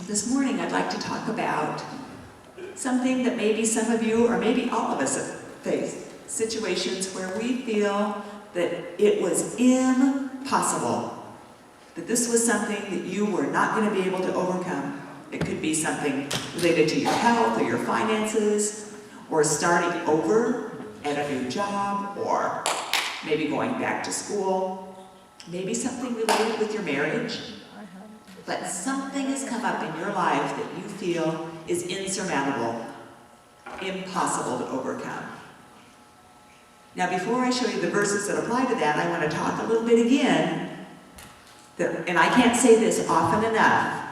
This morning I'd like to talk about something that maybe some of you, or maybe all of us, have faced. Situations where we feel that it was impossible, that this was something that you were not going to be able to overcome. It could be something related to your health or your finances, or starting over at a new job, or maybe going back to school, maybe something related with your marriage. But something has come up in your life that you feel is insurmountable, impossible to overcome. Now, before I show you the verses that apply to that, I want to talk a little bit again, and I can't say this often enough.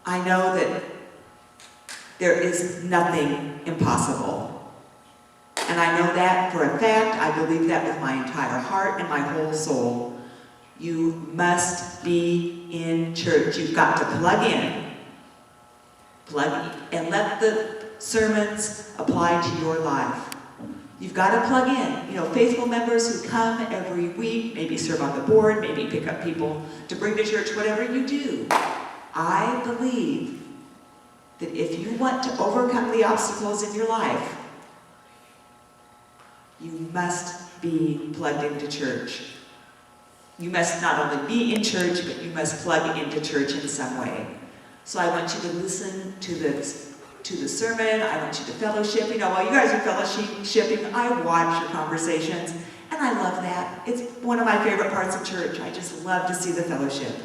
I know that there is nothing impossible. And I know that for a fact. I believe that with my entire heart and my whole soul. You must be in church. You've got to plug in, and let the sermons apply to your life. You've got to plug in. You know, faithful members who come every week, maybe serve on the board, maybe pick up people to bring to church, whatever you do. I believe that if you want to overcome the obstacles in your life, you must be plugged into church. You must not only be in church, but you must plug into church in some way. So I want you to listen to the sermon. I want you to fellowship. You know, while you guys are fellowshipping, I watch your conversations, and I love that. It's one of my favorite parts of church. I just love to see the fellowship.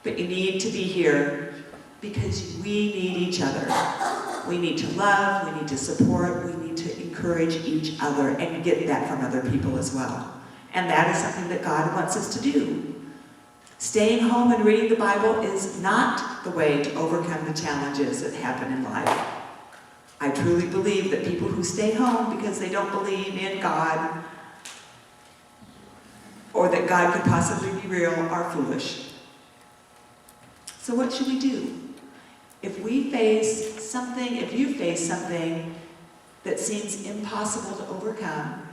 But you need to be here because we need each other. We need to love, we need to support, we need to encourage each other and get that from other people as well. And that is something that God wants us to do. Staying home and reading the Bible is not the way to overcome the challenges that happen in life. I truly believe that people who stay home because they don't believe in God or that God could possibly be real are foolish. So what should we do? If you face something that seems impossible to overcome,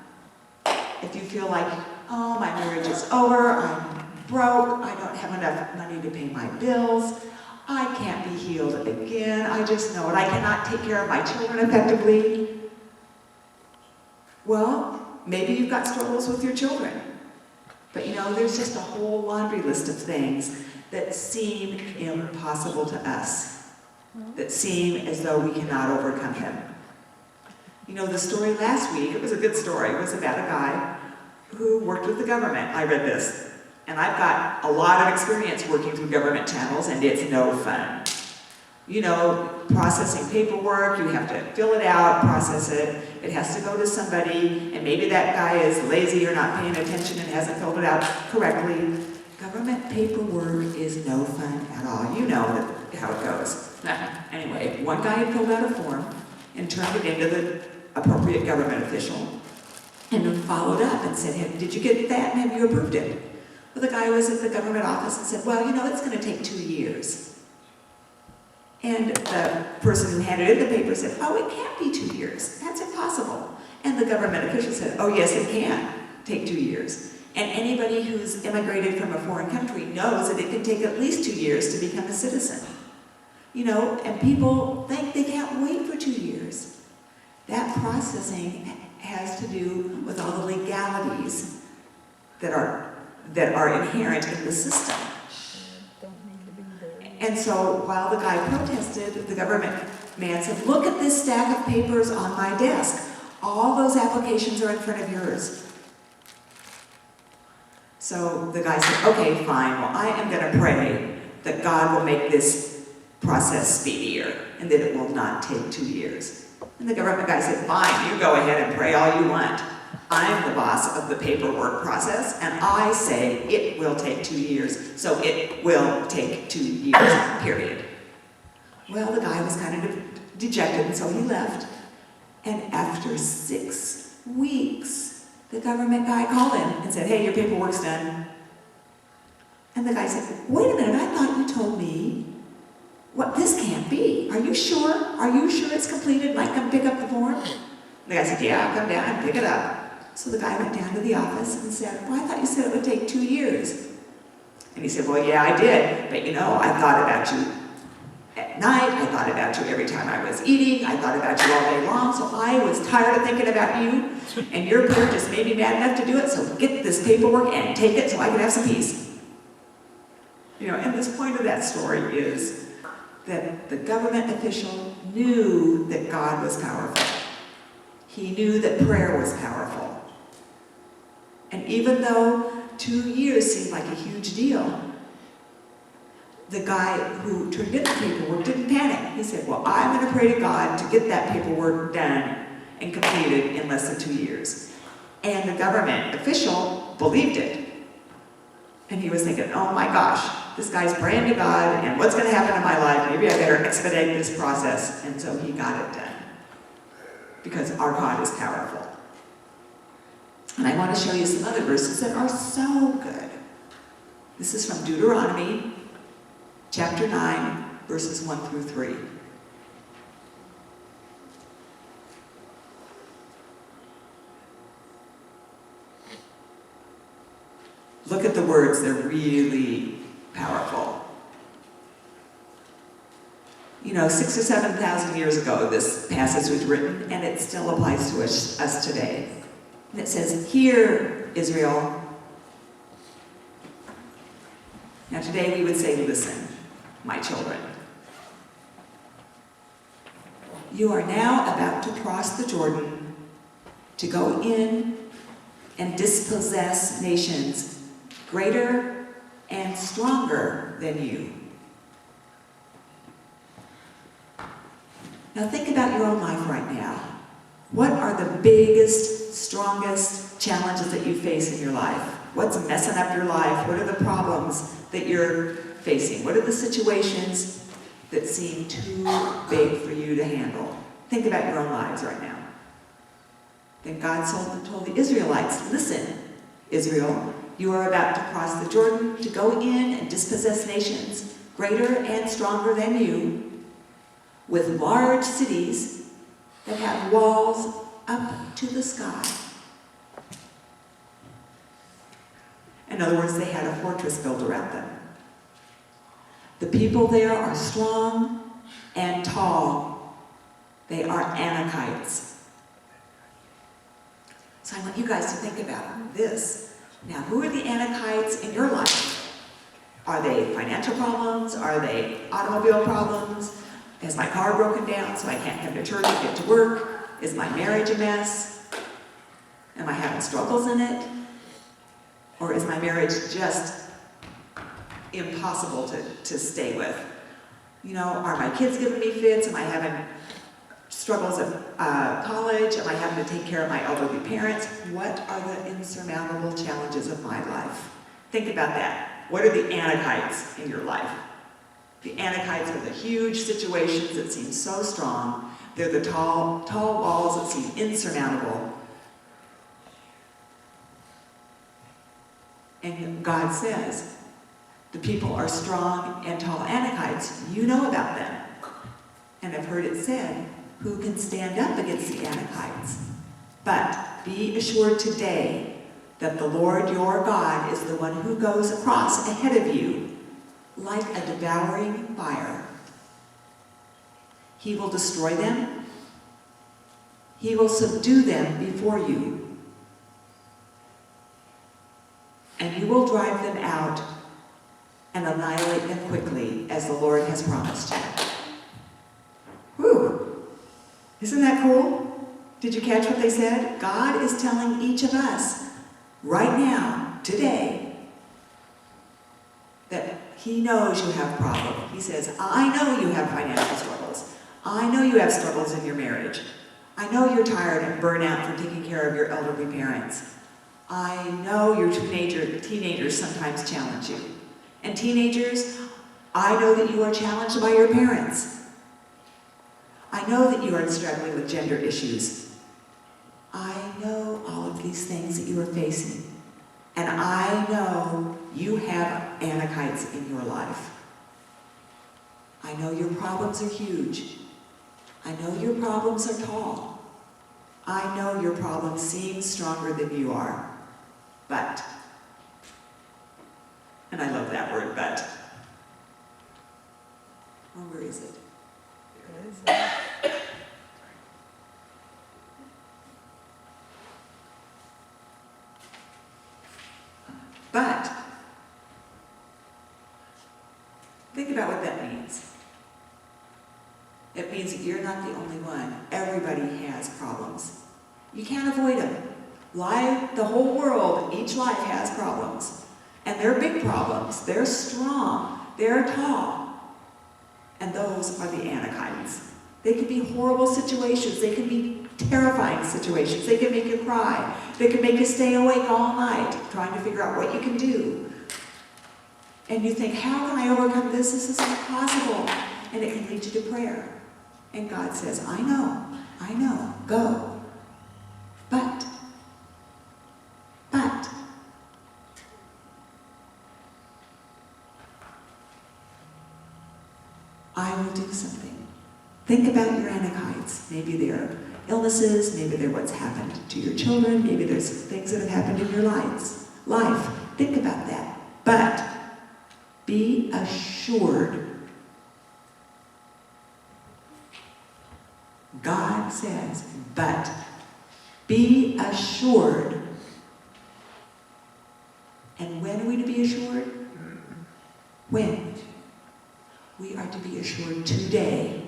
if you feel like, oh, my marriage is over, I'm broke, I don't have enough money to pay my bills, I can't be healed again, I just know it, I cannot take care of my children effectively. Well, maybe you've got struggles with your children. But you know, there's just a whole laundry list of things that seem impossible to us, that seem as though we cannot overcome them. You know, the story last week, it was a good story. It was about a guy who worked with the government. I read this, and I've got a lot of experience working through government channels, and it's no fun. You know, processing paperwork, you have to fill it out, process it. It has to go to somebody, and maybe that guy is lazy or not paying attention and hasn't filled it out correctly. Government paperwork is no fun at all. You know how it goes. Anyway, one guy had filled out a form and turned it into the appropriate government official and then followed up and said, hey, did you get that and have you approved it? Well, the guy was at the government office and said, well, you know, it's going to take 2 years. And the person who handed in the paper said, oh, it can't be 2 years. That's impossible. And the government official said, oh, yes, it can take 2 years. And anybody who's immigrated from a foreign country knows that it can take at least 2 years to become a citizen. You know, and people think they can't wait for 2 years. That processing has to do with all the legalities that are inherent in the system. And so while the guy protested, the government man said, look at this stack of papers on my desk. All those applications are in front of yours. So the guy said, okay, fine, well, I am going to pray that God will make this process speedier and that it will not take 2 years. And the government guy said, fine, you go ahead and pray all you want. I'm the boss of the paperwork process, and I say it will take 2 years, so it will take 2 years, period. Well, the guy was kind of dejected, and so he left. And after 6 weeks, the government guy called him and said, hey, your paperwork's done. And the guy said, wait a minute, I thought you told me what this can't be. Are you sure? Are you sure it's completed? Might come pick up the form? And the guy said, yeah, I'll come down and pick it up. So the guy went down to the office and said, well, I thought you said it would take 2 years. And he said, well, yeah, I did, but I thought about you at night, I thought about you every time I was eating, I thought about you all day long, so I was tired of thinking about you, and your prayer just made me mad enough to do it, so get this paperwork and take it so I can have some peace. And this point of that story is that the government official knew that God was powerful. He knew that prayer was powerful. And even though 2 years seemed like a huge deal, the guy who turned in the paperwork didn't panic. He said, well, I'm going to pray to God to get that paperwork done and completed in less than 2 years. And the government official believed it. And he was thinking, oh my gosh, this guy's praying to God, and what's going to happen in my life? Maybe I better expedite this process. And so he got it done. Because our God is powerful. And I want to show you some other verses that are so good. This is from Deuteronomy, chapter 9, verses 1 through 3. Look at the words, they're really powerful. 6,000 or 7,000 years ago, this passage was written, and it still applies to us today. And it says, hear, Israel. Now today we would say, listen, my children. You are now about to cross the Jordan to go in and dispossess nations greater and stronger than you. Now think about your own life right now. What are the biggest, strongest challenges that you face in your life? What's messing up your life? What are the problems that you're facing? What are the situations that seem too big for you to handle? Think about your own lives right now. Then God told the Israelites, listen, Israel, you are about to cross the Jordan to go in and dispossess nations greater and stronger than you, with large cities that have walls up to the sky. In other words, they had a fortress built around them. The people there are strong and tall. They are Anakites. So I want you guys to think about this. Now, who are the Anakites in your life? Are they financial problems? Are they automobile problems? Has my car broken down so I can't come to church and get to work? Is my marriage a mess? Am I having struggles in it? Or is my marriage just impossible to stay with? Are my kids giving me fits? Am I having struggles at college? Am I having to take care of my elderly parents? What are the insurmountable challenges of my life? Think about that. What are the Anakites in your life? The Anakites are the huge situations that seem so strong. They're the tall walls that seem insurmountable. And God says, the people are strong and tall Anakites. You know about them. And I've heard it said, who can stand up against the Anakites? But be assured today that the Lord your God is the one who goes across ahead of you like a devouring fire. He will destroy them. He will subdue them before you. And you will drive them out and annihilate them quickly, as the Lord has promised you. Whew! Isn't that cool? Did you catch what they said? God is telling each of us, right now, today, that He knows you have problems. He says, I know you have financial struggles. I know you have struggles in your marriage. I know you're tired and burnt out from taking care of your elderly parents. I know your teenagers sometimes challenge you. And teenagers, I know that you are challenged by your parents. I know that you are struggling with gender issues. I know all of these things that you are facing. And I know you have Anakites in your life. I know your problems are huge. I know your problems are tall. I know your problem seems stronger than you are, but, and I love that word, but. Oh, where is it? There it is. But, think about what that means. It means that you're not the only one. Everybody has problems. You can't avoid them. Life, the whole world, each life has problems. And they're big problems. They're strong. They're tall. And those are the anakites. They can be horrible situations. They can be terrifying situations. They can make you cry. They can make you stay awake all night trying to figure out what you can do. And you think, how can I overcome this? This is impossible. And it can lead you to prayer. And God says, I know, go. But, I will do something. Think about your anakites. Maybe they're illnesses, maybe they're what's happened to your children, maybe there's things that have happened in your life. Think about that. But be assured. God says, but be assured. And when are we to be assured? When? We are to be assured today.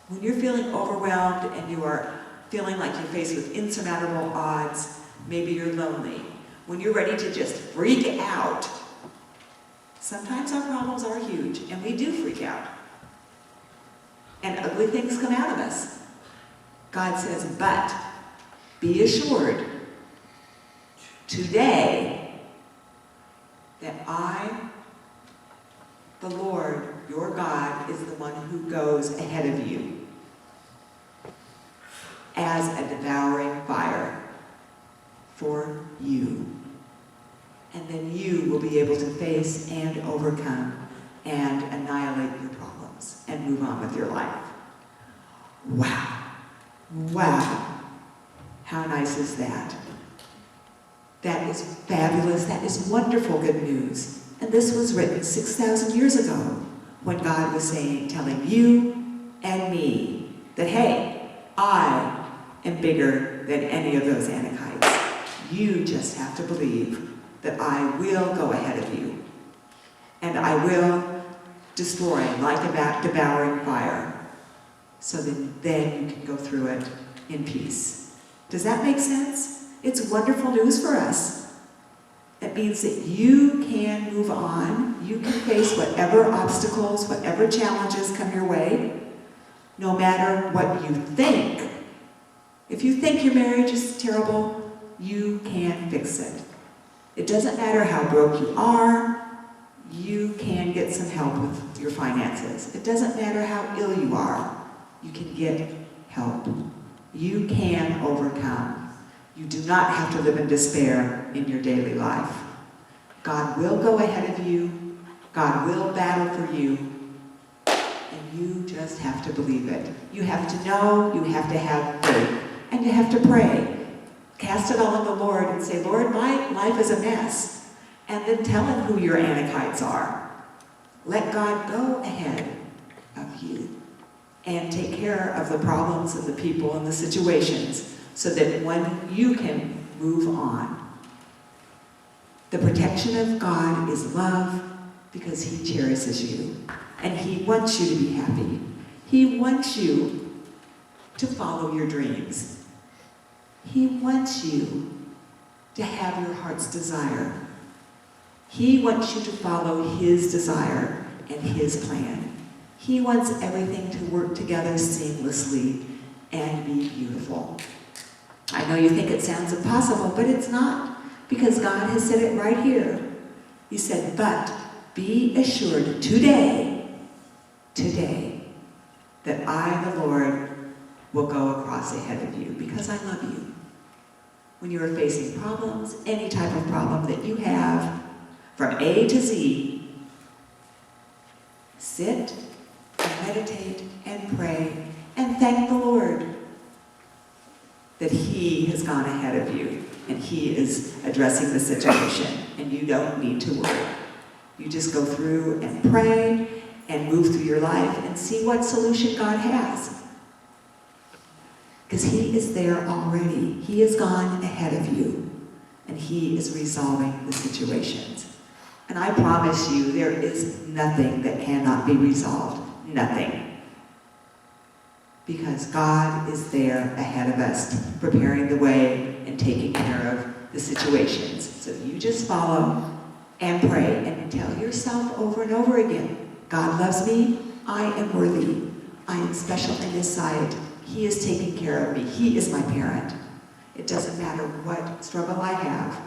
When you're feeling overwhelmed and you are feeling like you're faced with insurmountable odds, maybe you're lonely, when you're ready to just freak out, sometimes our problems are huge and we do freak out. And ugly things come out of us. God says, but be assured today that I, the Lord, your God, is the one who goes ahead of you as a devouring fire for you. And then you will be able to face and overcome and annihilate your problems and move on with your life. Wow. Wow. How nice is that? That is fabulous. That is wonderful good news. And this was written 6,000 years ago when God was telling you and me that, hey, I am bigger than any of those anakites. You just have to believe that I will go ahead of you. And I will destroy like a devouring fire. So that then you can go through it in peace. Does that make sense? It's wonderful news for us. It means that you can move on. You can face whatever obstacles, whatever challenges come your way, no matter what you think. If you think your marriage is terrible, you can fix it. It doesn't matter how broke you are, you can get some help with your finances. It doesn't matter how ill you are, you can get help. You can overcome. You do not have to live in despair in your daily life. God will go ahead of you. God will battle for you. And you just have to believe it. You have to know, you have to have faith, and you have to pray. Cast it all on the Lord and say, Lord, my life is a mess. And then tell him who your anakites are. Let God go ahead of you and take care of the problems and the people and the situations so that when you can move on. The protection of God is love because he cherishes you and he wants you to be happy. He wants you to follow your dreams. He wants you to have your heart's desire. He wants you to follow his desire and his plan. He wants everything to work together seamlessly and be beautiful. I know you think it sounds impossible, but it's not, because God has said it right here. He said, but be assured today, that I, the Lord, will go across ahead of you, because I love you. When you are facing problems, any type of problem that you have, from A to Z, sit and meditate and pray and thank the Lord that He has gone ahead of you and He is addressing the situation, and you don't need to worry. You just go through and pray and move through your life and see what solution God has. Because He is there already. He has gone ahead of you, and He is resolving the situations. And I promise you, there is nothing that cannot be resolved. Nothing. Because God is there ahead of us, preparing the way and taking care of the situations. So you just follow and pray and tell yourself over and over again, God loves me, I am worthy, I am special in His sight, He is taking care of me, He is my parent. It doesn't matter what struggle I have,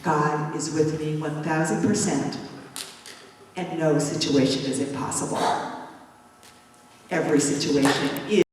God is with me 1,000%, and no situation is impossible. Every situation is